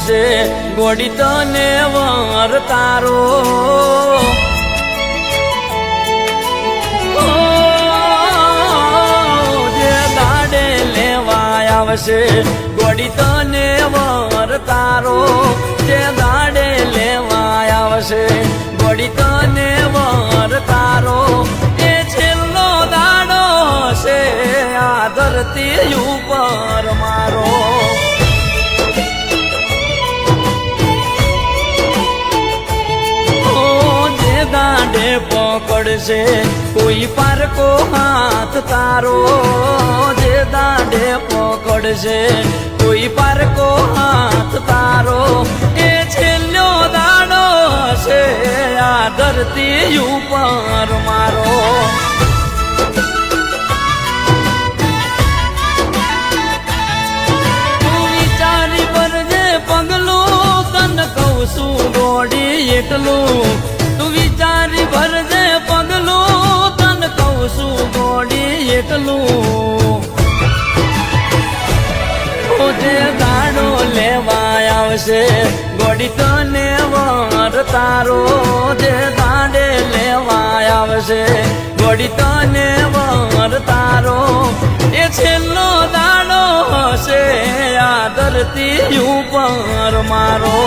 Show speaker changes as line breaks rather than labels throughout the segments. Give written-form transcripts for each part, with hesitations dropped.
આવશે ગોડી તને વર તારો જે દાડે લેવા આવશે ગોડી તને વર તારો જે દાડે લેવા આવશે ગોડી તને વર તારો એ છેલ્લો દાડો છે આ ધરતી ઉપર મારો દાંડે પકડશે કોઈ પારકો હાથ તારો જે દાંડે પકડશે કોઈ પારકો હાથ તારો એ છેલ્લો દાડો છે આ ધરતી ઉપર મારો તું વિચારી ભરજે પગલું તને કહું છું ગોડી એટલું તું વિચારી ભરજે પગલું તને કહું છું ગોડી એટલું જે દાડો લેવા આવશે ગોડી તને વર તારો જે દાડે લેવા આવશે ગોડી તને વર તારો એ છેલ્લો દાડો હશે આ ધરતી ઉપર મારો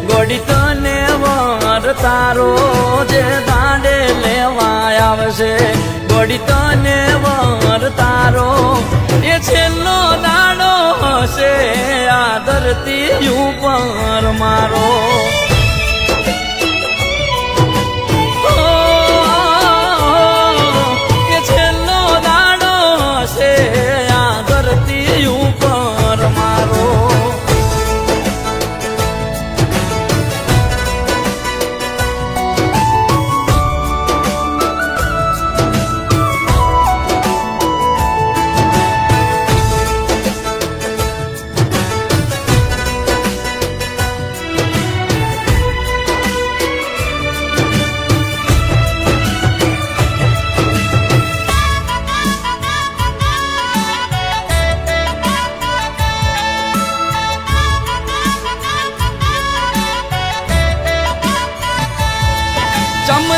ગોડી તને વર તારો જે દાંડે લેવા આવશે ગોડી તને વર તારો એ છેલ્લો દાડો હશે આ ધરતી ઉપર મારો એ છેલ્લો દાડો હશે આ ધરતી ઉપર મારો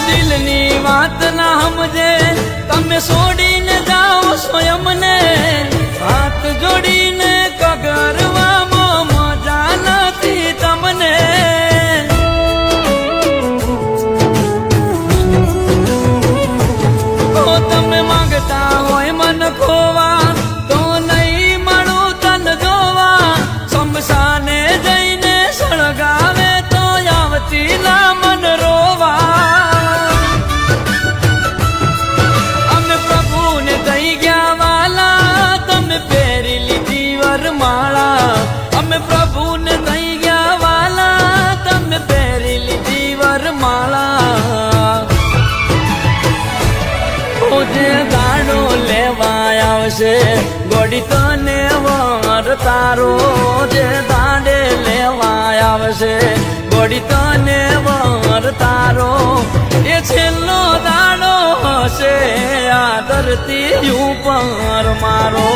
દિલની વાત ના સમજે તમે છોડીને જાઓ સ્વયંને હાથ જોડીને કગરવામાં મજા નથી તમને તમે માંગતા હોય મન ખોવા તો નહીં મળું તન જોવા શમશાને જઈને સળગાવે તો આવતી ના મન રોવા તારો જે દાંડે લેવા આવશે ગોડી તને વર તારો એ છેલ્લો દાડો હશે આ ધરતી ઉપર મારો